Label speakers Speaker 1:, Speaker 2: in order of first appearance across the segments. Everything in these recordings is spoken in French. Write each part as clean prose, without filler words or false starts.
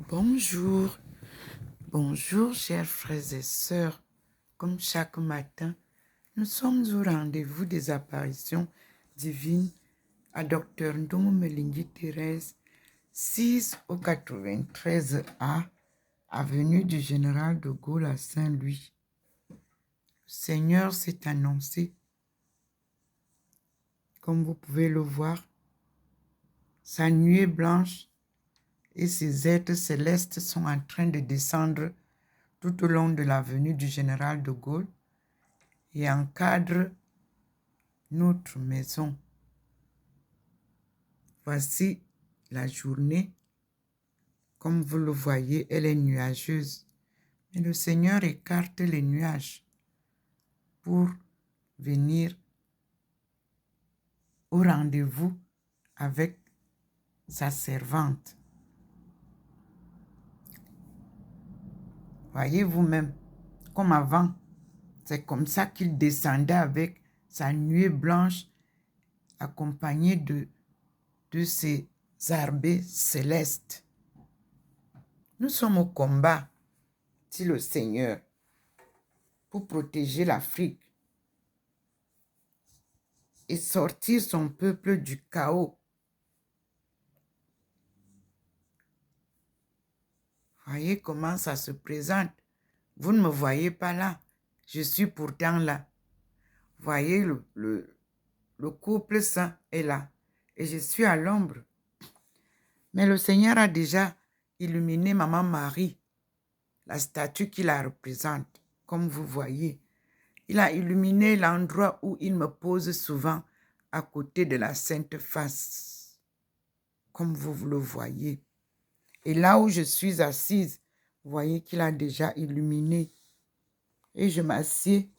Speaker 1: Bonjour, bonjour chers frères et sœurs. Comme chaque matin, nous sommes au rendez-vous des apparitions divines à Dr Ndongo Melingui Thérèse, 6 au 93A, avenue du Général de Gaulle à Saint-Louis. Le Seigneur s'est annoncé, comme vous pouvez le voir, sa nuée blanche et ses êtres célestes sont en train de descendre tout au long de l'avenue du Général de Gaulle et encadrent notre maison. Voici la journée. Comme vous le voyez, elle est nuageuse. Mais le Seigneur écarte les nuages pour venir au rendez-vous avec sa servante. Voyez vous-même, comme avant, c'est comme ça qu'il descendait avec sa nuée blanche accompagnée de ses arbées célestes. Nous sommes au combat, dit le Seigneur, pour protéger l'Afrique et sortir son peuple du chaos. Voyez comment ça se présente. Vous ne me voyez pas là. Je suis pourtant là. Voyez, le couple saint est là. Et je suis à l'ombre. Mais le Seigneur a déjà illuminé Maman Marie, la statue qui la représente, comme vous voyez. Il a illuminé l'endroit où il me pose souvent à côté de la Sainte Face, comme vous le voyez. Et là où je suis assise, vous voyez qu'il a déjà illuminé. Et je m'assieds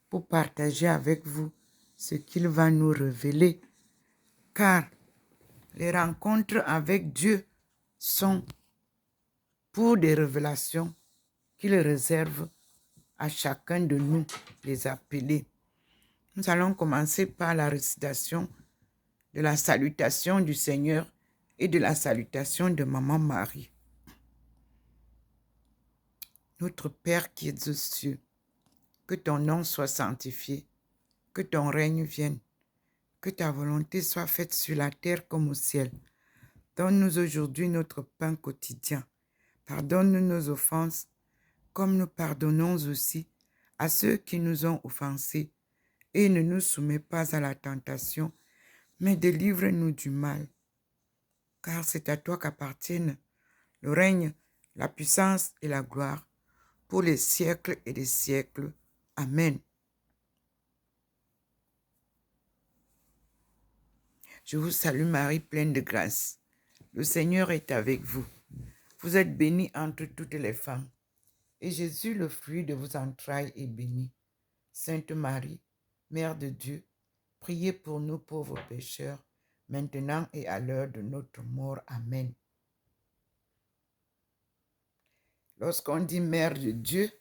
Speaker 1: pour partager avec vous ce qu'il va nous révéler. Car les rencontres avec Dieu sont pour des révélations qu'il réserve à chacun de nous, les appelés. Nous allons commencer par la récitation de la salutation du Seigneur et de la salutation de Maman Marie. Notre Père qui es aux cieux, que ton nom soit sanctifié, que ton règne vienne, que ta volonté soit faite sur la terre comme au ciel. Donne-nous aujourd'hui notre pain quotidien. Pardonne-nous nos offenses, comme nous pardonnons aussi à ceux qui nous ont offensés. Et ne nous soumets pas à la tentation, mais délivre-nous du mal. Car c'est à toi qu'appartiennent le règne, la puissance et la gloire, pour les siècles et les siècles. Amen. Je vous salue Marie, pleine de grâce. Le Seigneur est avec vous. Vous êtes bénie entre toutes les femmes. Et Jésus, le fruit de vos entrailles, est béni. Sainte Marie, Mère de Dieu, priez pour nous pauvres pécheurs, maintenant et à l'heure de notre mort. Amen. Lorsqu'on dit Mère de Dieu,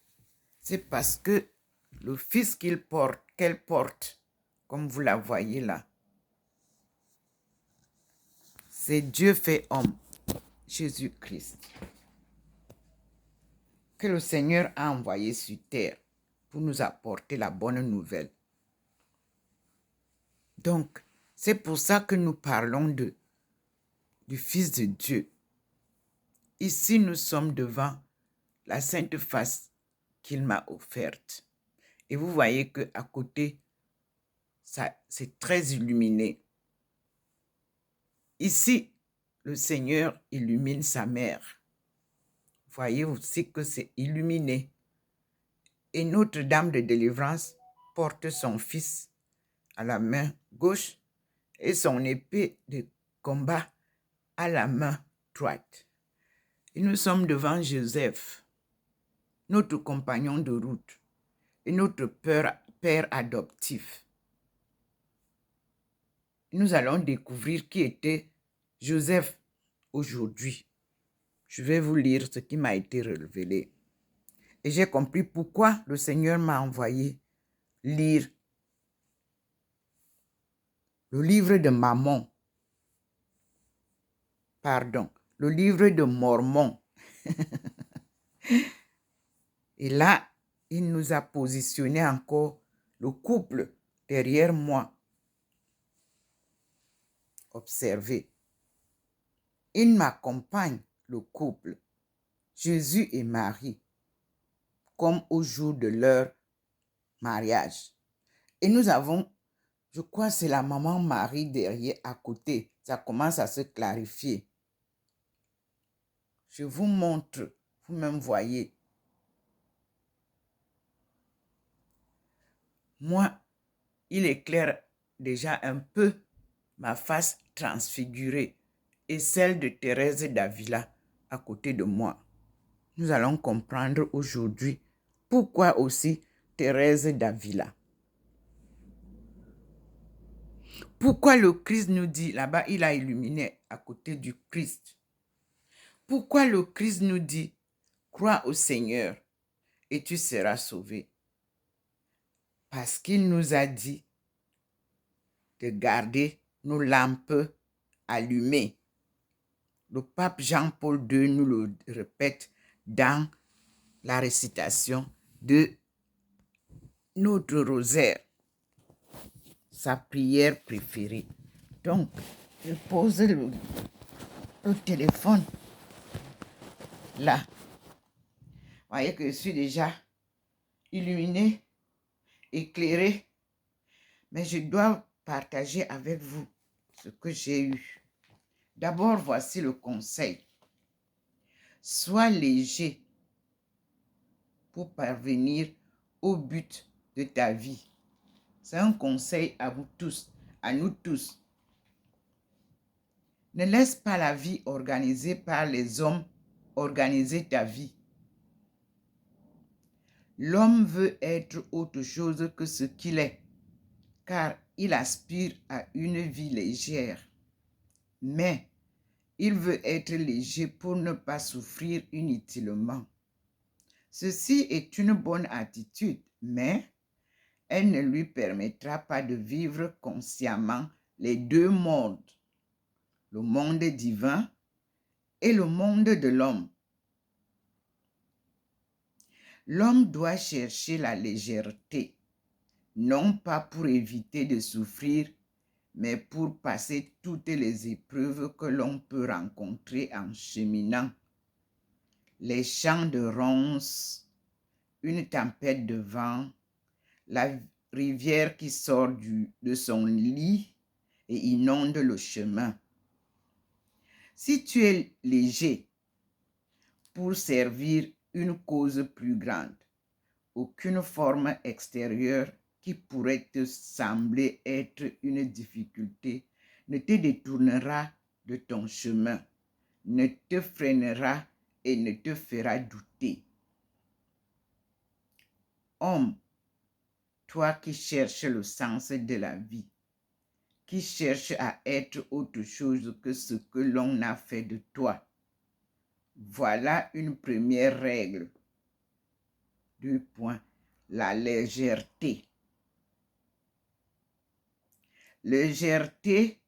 Speaker 1: c'est parce que le Fils qu'elle porte, comme vous la voyez là, c'est Dieu fait homme, Jésus-Christ, que le Seigneur a envoyé sur terre pour nous apporter la bonne nouvelle. Donc, c'est pour ça que nous parlons du Fils de Dieu. Ici, nous sommes devant la Sainte Face qu'il m'a offerte. Et vous voyez qu'à côté, c'est très illuminé. Ici, le Seigneur illumine sa mère. Voyez aussi que c'est illuminé. Et Notre-Dame de délivrance porte son fils à la main gauche et son épée de combat à la main droite. Et nous sommes devant Joseph, notre compagnon de route et notre père adoptif. Nous allons découvrir qui était Joseph aujourd'hui. Je vais vous lire ce qui m'a été révélé. Et j'ai compris pourquoi le Seigneur m'a envoyé lire le livre de Mammon. Pardon, le livre de Mormon. Et là, il nous a positionné encore le couple derrière moi. Observez. Il m'accompagne, le couple, Jésus et Marie, comme au jour de leur mariage. Et nous avons, je crois, c'est la maman Marie derrière, à côté. Ça commence à se clarifier. Je vous montre, vous-même voyez. Moi, il éclaire déjà un peu ma face transfigurée et celle de Thérèse d'Avila à côté de moi. Nous allons comprendre aujourd'hui pourquoi aussi Thérèse d'Avila. Pourquoi le Christ nous dit, là-bas il a illuminé à côté du Christ. Pourquoi le Christ nous dit, crois au Seigneur et tu seras sauvé. Parce qu'il nous a dit de garder nos lampes allumées. Le pape Jean-Paul II nous le répète dans la récitation de notre rosaire, sa prière préférée. Donc, je pose le téléphone là. Vous voyez que je suis déjà illuminée, éclairée, mais je dois partager avec vous ce que j'ai eu. D'abord, voici le conseil. Sois léger pour parvenir au but de ta vie. C'est un conseil à vous tous, à nous tous. Ne laisse pas la vie organisée par les hommes organiser ta vie. L'homme veut être autre chose que ce qu'il est, car il aspire à une vie légère. Mais il veut être léger pour ne pas souffrir inutilement. Ceci est une bonne attitude, mais elle ne lui permettra pas de vivre consciemment les deux mondes, le monde divin et le monde de l'homme. L'homme doit chercher la légèreté, non pas pour éviter de souffrir, mais pour passer toutes les épreuves que l'on peut rencontrer en cheminant. Les champs de ronces, une tempête de vent, la rivière qui sort de son lit et inonde le chemin. Si tu es léger pour servir une cause plus grande, aucune forme extérieure qui pourrait te sembler être une difficulté ne te détournera de ton chemin, ne te freinera et ne te fera douter. Homme, toi qui cherches le sens de la vie, qui cherches à être autre chose que ce que l'on a fait de toi, voilà une première règle. 2 points. La légèreté. Légèreté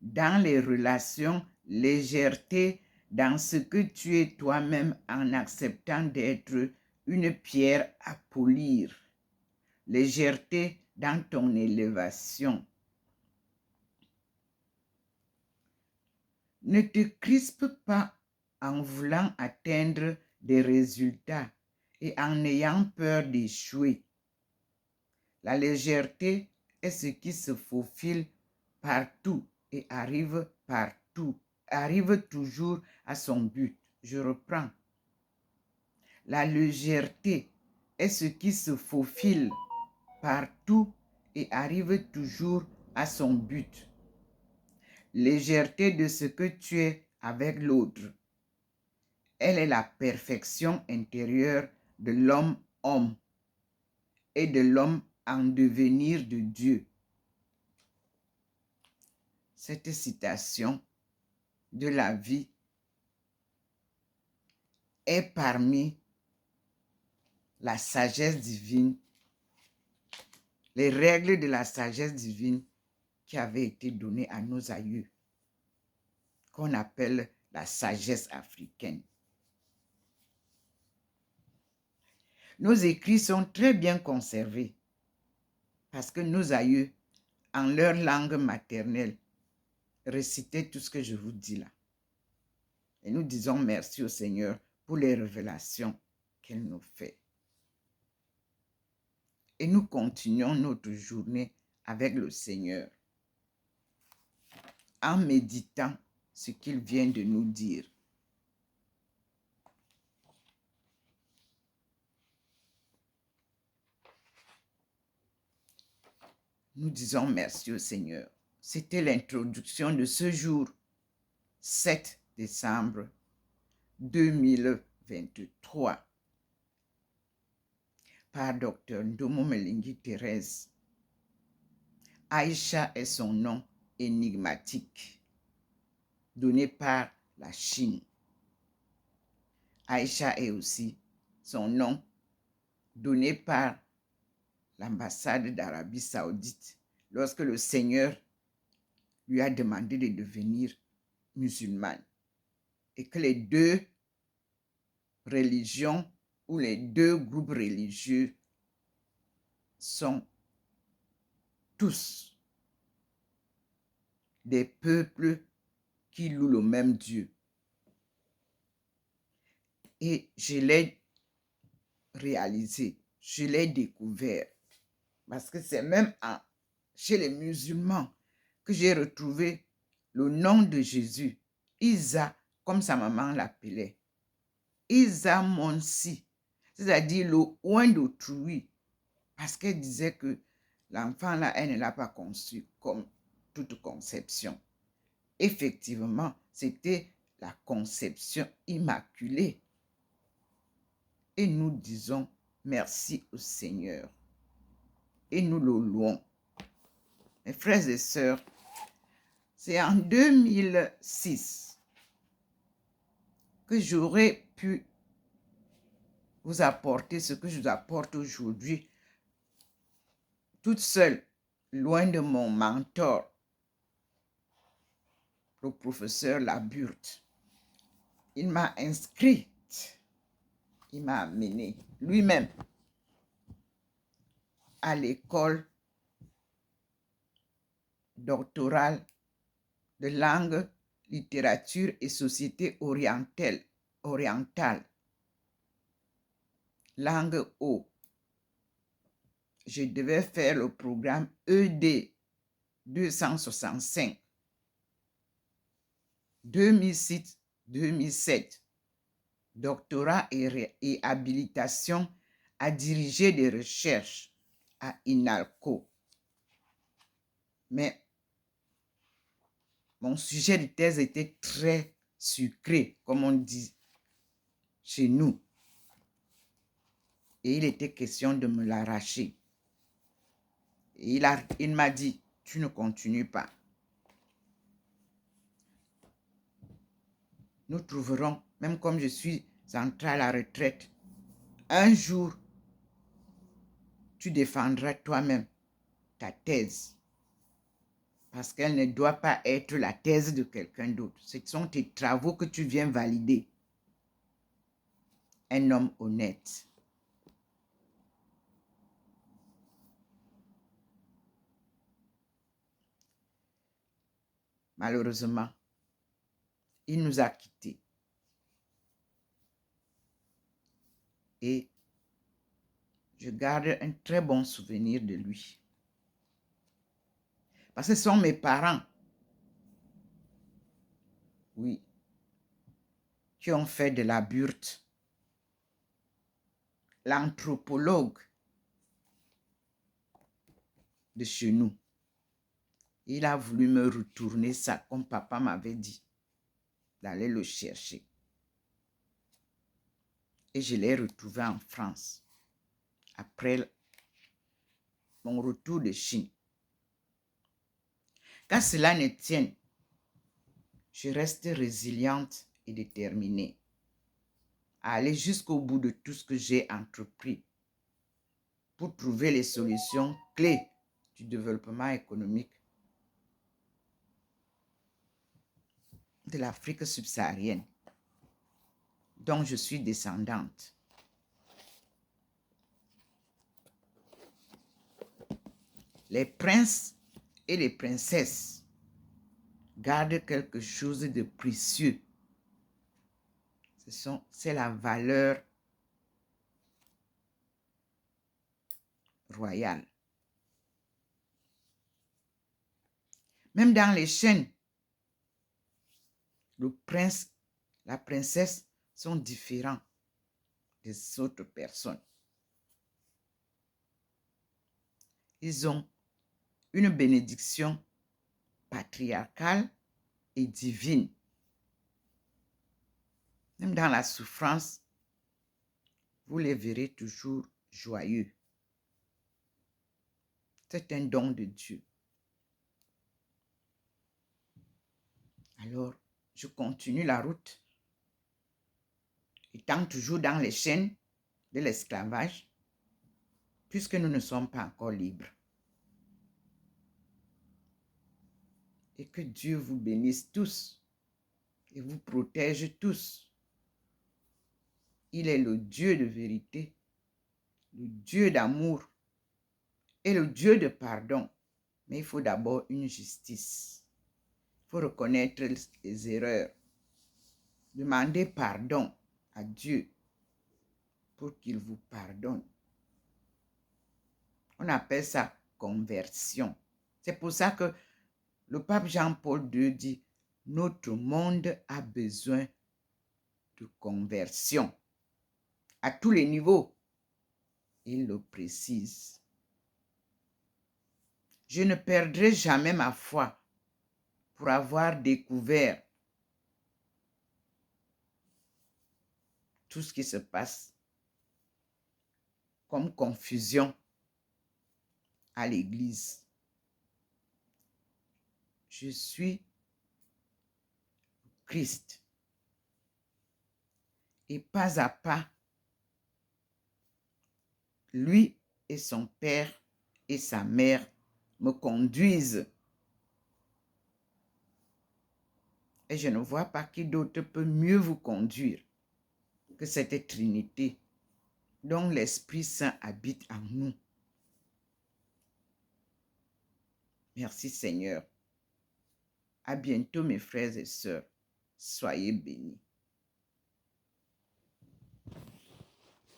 Speaker 1: dans les relations, légèreté dans ce que tu es toi-même en acceptant d'être une pierre à polir. Légèreté dans ton élévation. Ne te crispe pas en voulant atteindre des résultats et en ayant peur d'échouer. La légèreté est ce qui se faufile partout et arrive partout, arrive toujours à son but. Je reprends. La légèreté est ce qui se faufile partout et arrive toujours à son but. Légèreté de ce que tu es avec l'autre. Elle est la perfection intérieure de l'homme-homme et de l'homme en devenir de Dieu. Cette citation de la vie est parmi la sagesse divine, les règles de la sagesse divine qui avaient été données à nos aïeux, qu'on appelle la sagesse africaine. Nos écrits sont très bien conservés parce que nos aïeux, en leur langue maternelle, récitaient tout ce que je vous dis là. Et nous disons merci au Seigneur pour les révélations qu'il nous fait. Et nous continuons notre journée avec le Seigneur en méditant ce qu'il vient de nous dire. Nous disons merci au Seigneur. C'était l'introduction de ce jour, 7 décembre 2023, par Dr. Ndomo Melingi Thérèse. Aïcha est son nom énigmatique, donné par la Chine. Aïcha est aussi son nom donné par l'ambassade d'Arabie Saoudite lorsque le Seigneur lui a demandé de devenir musulmane et que les deux religions ou les deux groupes religieux sont tous des peuples qui louent le même Dieu. Et je l'ai réalisé, je l'ai découvert, parce que c'est même chez les musulmans que j'ai retrouvé le nom de Jésus, Isa, comme sa maman l'appelait. Isa Monsi, c'est-à-dire le oin d'autrui, parce qu'elle disait que l'enfant là, elle ne l'a pas conçu comme toute conception. Effectivement, c'était la conception immaculée. Et nous disons merci au Seigneur. Et nous le louons. Mes frères et sœurs, c'est en 2006 que j'aurais pu vous apporter ce que je vous apporte aujourd'hui, toute seule, loin de mon mentor, le professeur Laburte. Il m'a inscrite, il m'a amené lui-même à l'école doctorale de langue, littérature et société orientale, langue O. Je devais faire le programme ED 265, 2006-2007, doctorat et habilitation à diriger des recherches à INALCO. Mais mon sujet de thèse était très sucré, comme on dit chez nous. Et il était question de me l'arracher. Et il m'a dit, tu ne continues pas. Nous trouverons, même comme je suis entrée à la retraite, un jour, tu défendras toi-même ta thèse. Parce qu'elle ne doit pas être la thèse de quelqu'un d'autre. Ce sont tes travaux que tu viens valider. Un homme honnête. Malheureusement, il nous a quittés. Et je garde un très bon souvenir de lui. Parce que ce sont mes parents, oui, qui ont fait de Laburte l'anthropologue de chez nous. Il a voulu me retourner ça, comme papa m'avait dit, d'aller le chercher. Et je l'ai retrouvé en France, après mon retour de Chine. Qu'à cela ne tienne, je reste résiliente et déterminée à aller jusqu'au bout de tout ce que j'ai entrepris pour trouver les solutions clés du développement économique de l'Afrique subsaharienne, dont je suis descendante. Les princes et les princesses gardent quelque chose de précieux. C'est la valeur royale. Même dans les chaînes, le prince, la princesse sont différents des autres personnes. Ils ont une bénédiction patriarcale et divine. Même dans la souffrance, vous les verrez toujours joyeux. C'est un don de Dieu. Alors, je continue la route, étant toujours dans les chaînes de l'esclavage, puisque nous ne sommes pas encore libres. Et que Dieu vous bénisse tous et vous protège tous. Il est le Dieu de vérité, le Dieu d'amour et le Dieu de pardon. Mais il faut d'abord une justice. Il faut reconnaître les erreurs. Demandez pardon à Dieu pour qu'il vous pardonne. On appelle ça conversion. C'est pour ça que le pape Jean-Paul II dit « Notre monde a besoin de conversion à tous les niveaux. » Il le précise. Je ne perdrai jamais ma foi pour avoir découvert tout ce qui se passe comme confusion à l'Église. Je suis Christ. Et pas à pas, lui et son père et sa mère me conduisent. Et je ne vois pas qui d'autre peut mieux vous conduire que cette Trinité dont l'Esprit Saint habite en nous. Merci Seigneur. À bientôt mes frères et sœurs. Soyez bénis.